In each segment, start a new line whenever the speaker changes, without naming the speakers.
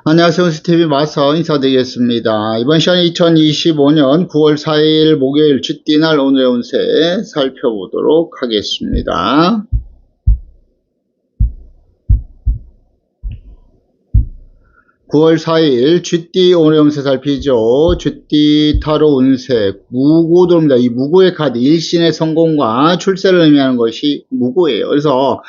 안녕하세요. 스티비 마서 인사드리겠습니다. 이번 시간에 2025년 9월 4일 목요일 쥐띠날 오늘의 운세 살펴보도록 하겠습니다. 9월 4일 쥐띠 오늘의 운세 살피죠. 쥐띠 타로 운세 무고 들어옵니다. 이 무고의 카드 일신의 성공과 출세를 의미하는 것이 무고예요. 그래서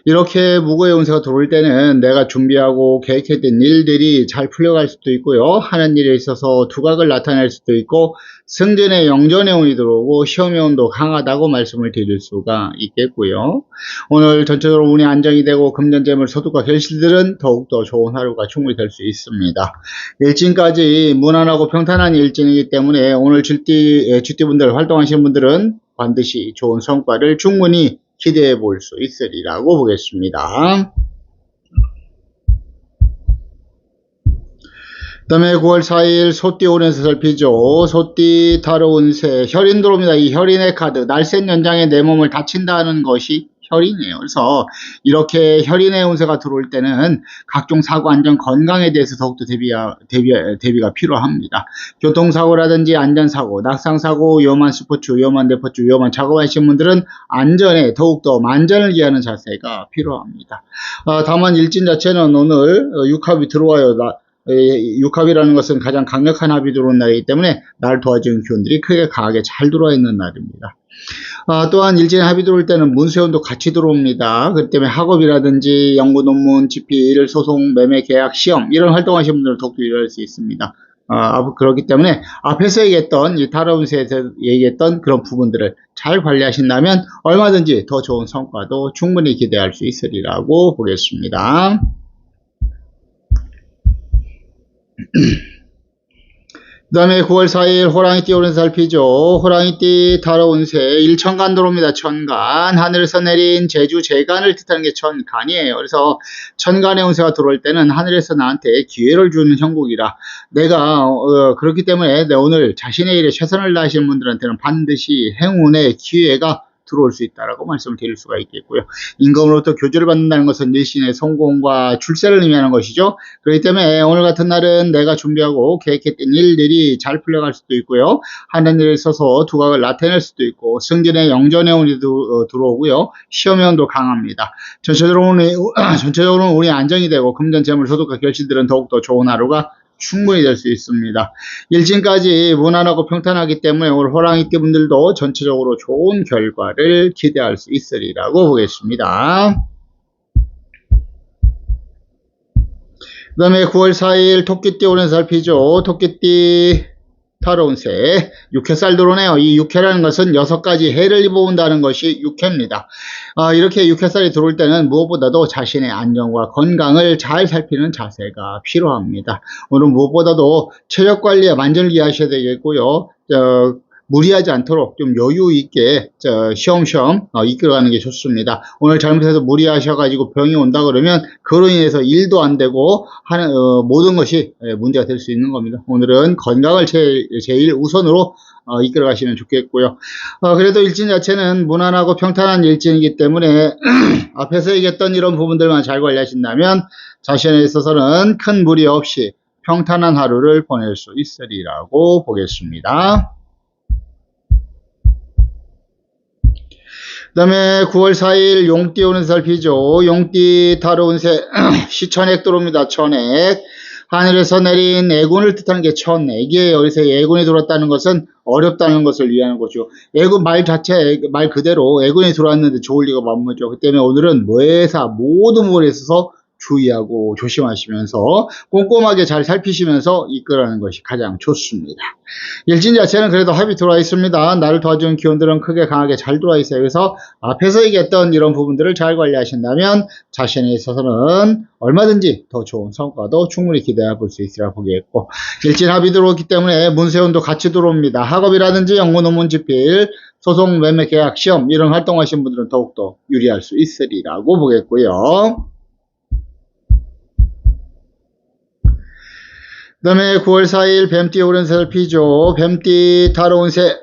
이렇게 무고의 운세가 들어올 때는 내가 준비하고 계획했던 일들이 잘 풀려갈 수도 있고요. 하는 일에 있어서 두각을 나타낼 수도 있고 승전의 영전의 운이 들어오고 시험의 운도 강하다고 말씀을 드릴 수가 있겠고요. 오늘 전체적으로 운이 안정이 되고 금전재물 소득과 결실들은 더욱더 좋은 하루가 충분히 될 수 있습니다. 일진까지 무난하고 평탄한 일진이기 때문에 오늘 쥐띠분들 활동하시는 분들은 반드시 좋은 성과를 충분히 기대해 볼 수 있으리라고 보겠습니다. 그 다음에 9월 4일 소띠 오는세 살피죠. 소띠 타로 운세 혈인 들어옵니다. 이 혈인의 카드 날쌘 연장에 내 몸을 다친다는 것이 혈인이에요. 그래서 이렇게 혈인의 운세가 들어올 때는 각종 사고 안전 건강에 대해서 더욱더 대비가 필요합니다. 교통사고라든지 안전사고, 낙상사고, 위험한 스포츠, 위험한 대포츠, 위험한 작업하시는 분들은 안전에 더욱더 만전을 기하는 자세가 필요합니다. 다만 일진 자체는 오늘 육합이 들어와요. 육합이라는 것은 가장 강력한 합이 들어온 날이기 때문에 날 도와주는 기운들이 크게 강하게 잘 들어와 있는 날입니다. 또한 일진에 합이 들어올 때는 문세운도 같이 들어옵니다. 그 때문에 학업이라든지 연구 논문, 집필, 소송, 매매, 계약, 시험 이런 활동하시는 분들은 더욱더 일어날 수 있습니다. 그렇기 때문에 앞에서 얘기했던 이 타로 운세에서 얘기했던 그런 부분들을 잘 관리하신다면 얼마든지 더 좋은 성과도 충분히 기대할 수 있으리라고 보겠습니다. 그 다음에 9월 4일 호랑이띠 오른세 살피죠. 호랑이띠 타로 운세 일천간 들어옵니다. 천간 하늘에서 내린 제주 재간을 뜻하는 게 천간이에요. 그래서 천간의 운세가 들어올 때는 하늘에서 나한테 기회를 주는 형국이라 내가 그렇기 때문에 오늘 자신의 일에 최선을 다하시는 분들한테는 반드시 행운의 기회가 들어올 수 있다라고 말씀을 드릴 수가 있겠고요. 임금으로부터 교주를 받는다는 것은 일신의 성공과 출세를 의미하는 것이죠. 그렇기 때문에 오늘 같은 날은 내가 준비하고 계획했던 일들이 잘 풀려갈 수도 있고요. 하는 일에 있어서 두각을 나타낼 수도 있고 승진의 영전의 운이 들어오고요. 시험의 운도 강합니다. 전체적으로는 운이 안정이 되고 금전 재물 소득과 결실들은 더욱더 좋은 하루가 충분히 될 수 있습니다. 일진까지 무난하고 평탄하기 때문에 오늘 호랑이띠 분들도 전체적으로 좋은 결과를 기대할 수 있으리라고 보겠습니다. 그 다음에 9월 4일 토끼띠 오는 살피죠. 토끼띠 타로 운세 6회살 들어오네요. 이 6회라는 것은 6가지 해를 입어온다는 것이 6회입니다. 이렇게 6회살이 들어올 때는 무엇보다도 자신의 안전과 건강을 잘 살피는 자세가 필요합니다. 오늘 무엇보다도 체력 관리에 만전을 기하셔야 되겠고요. 무리하지 않도록 좀 여유 있게 쉬엄쉬엄 이끌어가는 게 좋습니다. 오늘 잘못해서 무리하셔가지고 병이 온다 그러면 그로 인해서 일도 안 되고 하는 모든 것이 문제가 될 수 있는 겁니다. 오늘은 건강을 제일 우선으로 이끌어가시면 좋겠고요. 그래도 일진 자체는 무난하고 평탄한 일진이기 때문에 앞에서 얘기했던 이런 부분들만 잘 관리하신다면 자신에 있어서는 큰 무리 없이 평탄한 하루를 보낼 수 있으리라고 보겠습니다. 그 다음에 9월 4일 용띠 오는 살피죠. 용띠 타로 운세 시천액 들어옵니다. 천액. 하늘에서 내린 애군을 뜻하는 게 천액이에요. 그래서 애군이 들어왔다는 것은 어렵다는 것을 위하는 거죠. 애군 말 자체, 말 그대로 애군이 들어왔는데 좋을 리가 없죠. 그 때문에 오늘은 모해사 모든 부분에 있어서 주의하고 조심하시면서 꼼꼼하게 잘 살피시면서 이끌어가는 것이 가장 좋습니다. 일진 자체는 그래도 합이 들어와 있습니다. 나를 도와주는 기운들은 크게 강하게 잘 들어와 있어요. 그래서 앞에서 얘기했던 이런 부분들을 잘 관리하신다면 자신에 있어서는 얼마든지 더 좋은 성과도 충분히 기대해 볼 수 있으리라 보겠고, 일진 합이 들어오기 때문에 문세운도 같이 들어옵니다. 학업이라든지 연구 논문 집필, 소송 매매 계약 시험 이런 활동하시는 분들은 더욱더 유리할 수 있으리라고 보겠고요. 그 다음에 9월 4일 뱀띠 오른세 살피죠. 뱀띠 타로 운세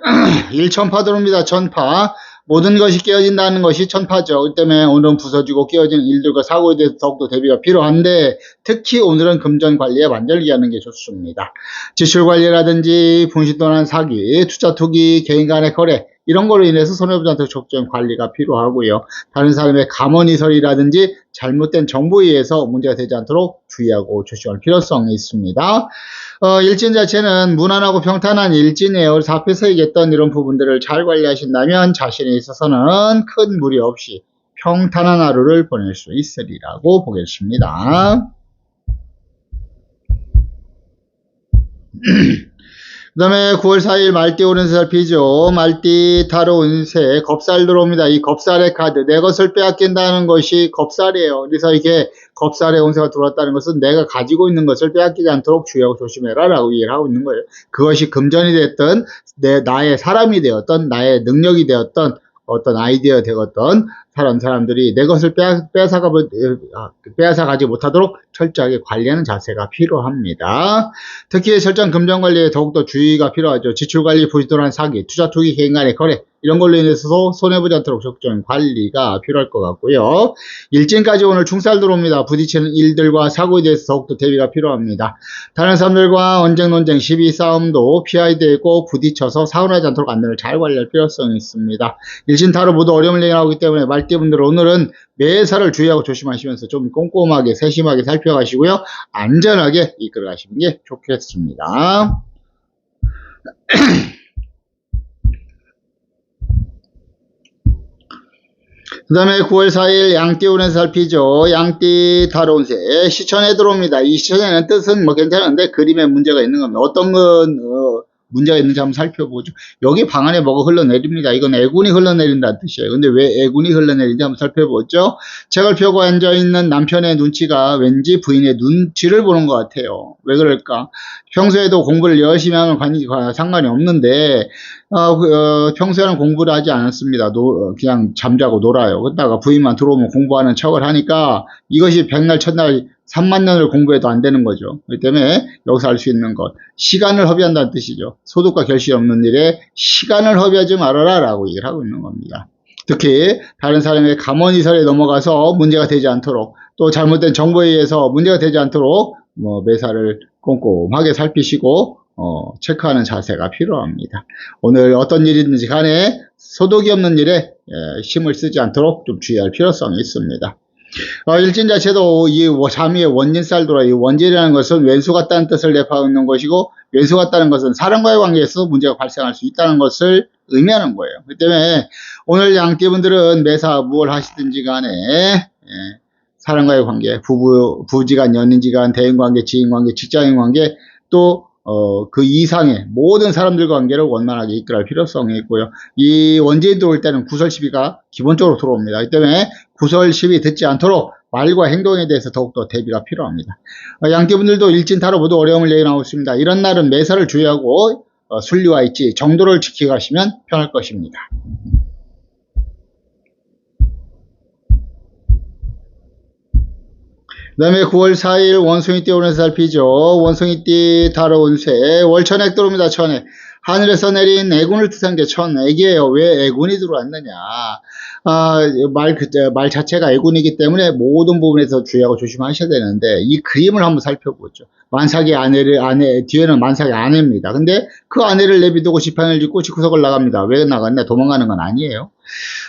일천파 들어옵니다. 천파. 모든 것이 깨어진다는 것이 천파죠. 그 때문에 오늘은 부서지고 깨어지는 일들과 사고에 대해서 더욱더 대비가 필요한데 특히 오늘은 금전 관리에 만절기 하는 게 좋습니다. 지출 관리라든지 분신 또는 사기, 투자 투기, 개인 간의 거래 이런 걸로 인해서 손해보장한테 적정 관리가 필요하고요. 다른 사람의 감언이설이라든지 잘못된 정보에 의해서 문제가 되지 않도록 주의하고 조심할 필요성이 있습니다. 일진 자체는 무난하고 평탄한 일진이에요. 그래서 앞에서 얘기했던 이런 부분들을 잘 관리하신다면 자신에 있어서는 큰 무리 없이 평탄한 하루를 보낼 수 있으리라고 보겠습니다. 그 다음에 9월 4일 말띠 오른세 살피죠. 말띠 타로 운세 겁살 들어옵니다. 이 겁살의 카드 내 것을 빼앗긴다는 것이 겁살이에요. 그래서 이게 겁살의 운세가 들어왔다는 것은 내가 가지고 있는 것을 빼앗기지 않도록 주의하고 조심해라 라고 얘기를 하고 있는 거예요. 그것이 금전이 됐든 나의 사람이 되었던 나의 능력이 되었던 어떤 아이디어 되었던 사람들이 내 것을 빼앗아가지 못하도록 철저하게 관리하는 자세가 필요합니다. 특히 철저한 금전관리에 더욱더 주의가 필요하죠. 지출관리, 부지런한 사기, 투자, 투기, 개인 간의 거래 이런 걸로 인해서 손해보지 않도록 적절한 관리가 필요할 것 같고요. 일진까지 오늘 충살 들어옵니다. 부딪히는 일들과 사고에 대해서 더욱더 대비가 필요합니다. 다른 사람들과 언쟁, 논쟁, 시비, 싸움도 피해야 되고 부딪혀서 사고나지 않도록 안전을 잘 관리할 필요성이 있습니다. 일진 타로 모두 어려움을 얘기하기 때문에 말띠분들 오늘은 매사를 주의하고 조심하시면서 좀 꼼꼼하게 세심하게 살펴가시고요. 안전하게 이끌어 가시는 게 좋겠습니다. 그 다음에 9월 4일 양띠 운에서 살피죠. 양띠 타로운세 시천에 들어옵니다. 이 시천에는 뜻은 뭐 괜찮은데 그림에 문제가 있는 겁니다. 어떤 건 문제가 있는지 한번 살펴보죠. 여기 방 안에 뭐가 흘러내립니다. 이건 애군이 흘러내린다는 뜻이에요. 근데 왜 애군이 흘러내리는지 한번 살펴보죠. 책을 펴고 앉아있는 남편의 눈치가 왠지 부인의 눈치를 보는 것 같아요. 왜 그럴까? 평소에도 공부를 열심히 하면 상관이 없는데 평소에는 공부를 하지 않았습니다. 그냥 잠자고 놀아요. 그러다가 부인만 들어오면 공부하는 척을 하니까 이것이 백날 첫날 3만 년을 공부해도 안 되는 거죠. 그렇기 때문에 여기서 알 수 있는 것, 시간을 허비한다는 뜻이죠. 소득과 결실이 없는 일에 시간을 허비하지 말아라 라고 얘기를 하고 있는 겁니다. 특히 다른 사람의 감언이설에 넘어가서 문제가 되지 않도록 또 잘못된 정보에 의해서 문제가 되지 않도록 매사를 꼼꼼하게 살피시고 체크하는 자세가 필요합니다. 오늘 어떤 일이든지 간에 소득이 없는 일에 힘을 쓰지 않도록 좀 주의할 필요성이 있습니다. 일진 자체도 이 자미의 원진살 돌아 이 원진이라는 것은 왼수 같다는 뜻을 내포하고 있는 것이고 왼수 같다는 것은 사람과의 관계에서 문제가 발생할 수 있다는 것을 의미하는 거예요. 그렇기 때문에 오늘 양띠분들은 매사 무엇을 하시든지 간에 사람과의 관계, 부지간, 연인지간, 대인관계, 지인관계, 직장인관계 또 그 이상의 모든 사람들 관계를 원만하게 이끌어갈 필요성이 있고요. 이 원진이 들어올 때는 구설시비가 기본적으로 들어옵니다. 그렇기 때문에 구설시비 듣지 않도록 말과 행동에 대해서 더욱더 대비가 필요합니다. 양띠분들도 일진타로 모두 어려움을 얘기하고 있습니다. 이런 날은 매사를 주의하고 순리와 있지 정도를 지켜가시면 편할 것입니다. 그 다음에 9월 4일 원숭이띠 오면서 살피죠. 원숭이띠 타로 운세 월천액 들어옵니다. 천액. 하늘에서 내린 애군을 뜻한 게 천액이에요. 왜 애군이 들어왔느냐. 말 자체가 애군이기 때문에 모든 부분에서 주의하고 조심하셔야 되는데 이 그림을 한번 살펴보죠. 만삭의 뒤에는 만삭의 아내입니다. 근데 그 아내를 내비두고 지팡이를 짚고 집구석을 나갑니다. 왜 나갔냐? 도망가는 건 아니에요.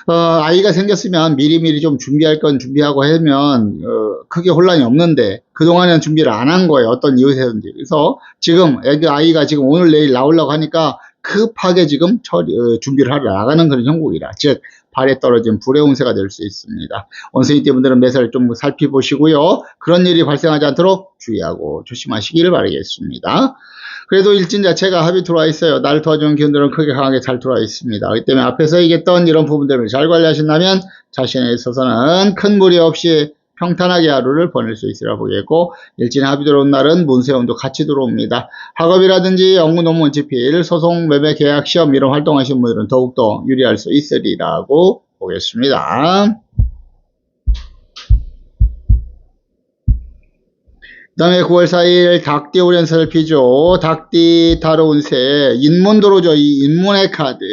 아이가 생겼으면 미리미리 좀 준비할 건 준비하고 하면 크게 혼란이 없는데 그동안에는 준비를 안 한 거예요. 어떤 이유에서든지. 그래서 지금 아이가 지금 오늘 내일 나오려고 하니까 급하게 지금 준비를 하러 나가는 그런 형국이라 즉 발에 떨어진 불의 운세가 될 수 있습니다. 원숭이띠 분들은 매사를 좀 살펴보시고요. 그런 일이 발생하지 않도록 주의하고 조심하시기를 바라겠습니다. 그래도 일진 자체가 합이 들어와 있어요. 나를 도와주는 기운들은 크게 강하게 잘 들어와 있습니다. 그렇기 때문에 앞에서 얘기했던 이런 부분들을 잘 관리하신다면 자신에 있어서는 큰 무리 없이 평탄하게 하루를 보낼 수 있으리라 보겠고 일진의 합이 들어온 날은 문세운도 같이 들어옵니다. 학업이라든지 연구 논문 집필, 소송, 매매, 계약, 시험 이런 활동하시는 분들은 더욱더 유리할 수 있으리라고 보겠습니다. 그 다음에 9월 4일 닭띠 오렌살피죠. 닭띠 타로 운세 인문 들어오죠. 이 인문의 카드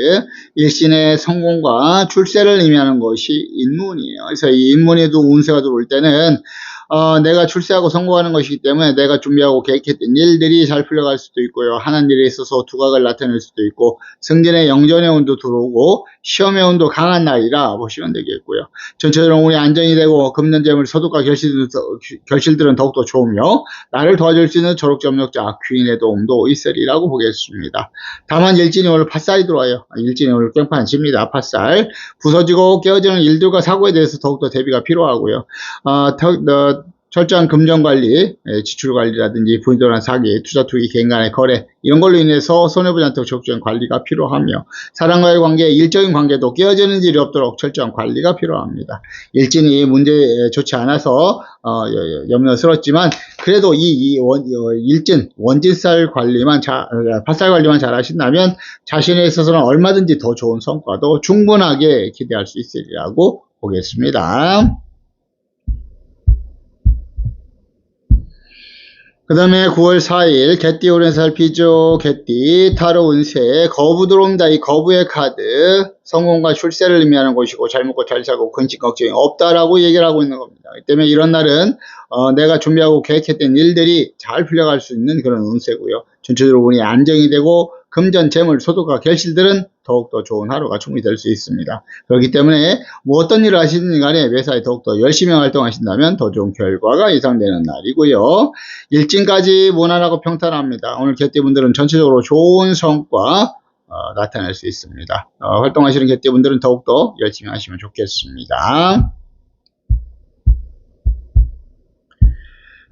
일신의 성공과 출세를 의미하는 것이 인문이에요. 그래서 이 인문에도 운세가 들어올 때는 내가 출세하고 성공하는 것이기 때문에 내가 준비하고 계획했던 일들이 잘 풀려갈 수도 있고요. 하는 일에 있어서 두각을 나타낼 수도 있고 승진의 영전의 운도 들어오고 시험의 운도 강한 날이라 보시면 되겠고요. 전체적으로 운이 안정이 되고 금전재물 소득과 결실들은 더욱더 좋으며 나를 도와줄 수 있는 졸업점력자 귀인의 도움도 있으리라고 보겠습니다. 다만 일진이 오늘 팥살이 들어와요. 일진이 오늘 깽판 칩니다. 팥살. 부서지고 깨어지는 일들과 사고에 대해서 더욱더 대비가 필요하고요. 철저한 금전관리, 지출관리라든지 부인도란 사기, 투자, 투기, 개인 간의 거래 이런 걸로 인해서 손해보지 않도록 적절한 관리가 필요하며 사람과의 관계, 일적인 관계도 깨어지는 일이 없도록 철저한 관리가 필요합니다. 일진이 문제 좋지 않아서 염려스럽지만 그래도 일진, 원진살 관리만 팥살 관리만 잘 하신다면 자신에 있어서는 얼마든지 더 좋은 성과도 충분하게 기대할 수 있으리라고 보겠습니다. 그 다음에 9월 4일 개띠 오렌살피죠. 개띠 타로 운세 거부 들어옵니다. 이 거부의 카드 성공과 출세를 의미하는 것이고 잘 먹고 잘 살고 근심 걱정이 없다라고 얘기를 하고 있는 겁니다. 그 때문에 이런 날은 내가 준비하고 계획했던 일들이 잘 풀려갈 수 있는 그런 운세고요. 전체적으로 운이 안정이 되고 금전, 재물, 소득과 결실들은 더욱더 좋은 하루가 충분히 될 수 있습니다. 그렇기 때문에 어떤 일을 하시든 간에 매사에 더욱더 열심히 활동하신다면 더 좋은 결과가 예상되는 날이고요. 일진까지 무난하고 평탄합니다. 오늘 개띠분들은 전체적으로 좋은 성과 나타낼 수 있습니다. 활동하시는 개띠분들은 더욱더 열심히 하시면 좋겠습니다.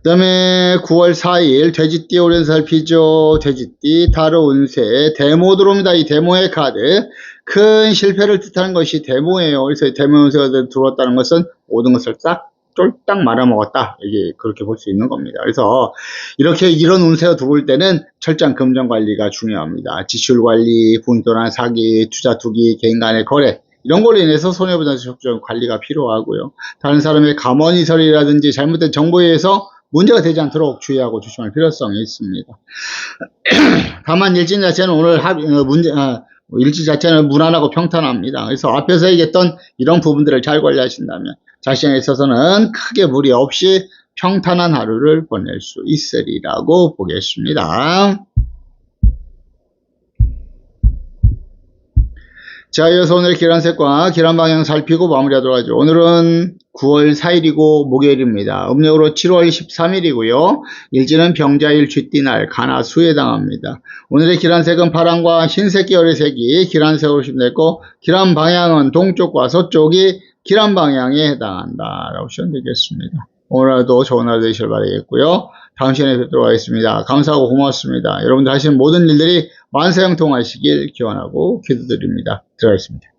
그 다음에 9월 4일 돼지띠 오렌살피죠. 돼지띠 타로 운세 데모 들어옵니다. 이 데모의 카드 큰 실패를 뜻하는 것이 데모예요. 그래서 데모 운세가 들어왔다는 것은 모든 것을 싹 쫄딱 말아먹었다. 이게 그렇게 볼 수 있는 겁니다. 그래서 이런 운세가 들어올 때는 철저한 금전 관리가 중요합니다. 지출 관리, 부인도나 사기, 투자 투기, 개인 간의 거래 이런 걸로 인해서 손해보지 않는 적절한 관리가 필요하고요. 다른 사람의 감언이설이라든지 잘못된 정보에 의해서 문제가 되지 않도록 주의하고 조심할 필요성이 있습니다. 다만 일진 자체는 오늘 일진 자체는 무난하고 평탄합니다. 그래서 앞에서 얘기했던 이런 부분들을 잘 관리하신다면 자신에 있어서는 크게 무리 없이 평탄한 하루를 보낼 수 있으리라고 보겠습니다. 자, 이어서 오늘 기란색과 기란방향 살피고 마무리하도록 하죠. 오늘은 9월 4일이고 목요일입니다. 음력으로 7월 13일이고요. 일지는 병자일 쥐띠날 가나수에 해당합니다. 오늘의 기란색은 파랑과 흰색 계열의 색이 기란색으로 심됐고 기란방향은 동쪽과 서쪽이 기란방향에 해당한다 라고 보시면 되겠습니다. 오늘도 좋은 하루 되시길 바라겠고요. 다음 시간에 뵙도록 하겠습니다. 감사하고 고맙습니다. 여러분들 하시는 모든 일들이 만사형통하시길 기원하고 기도드립니다. 들어가겠습니다.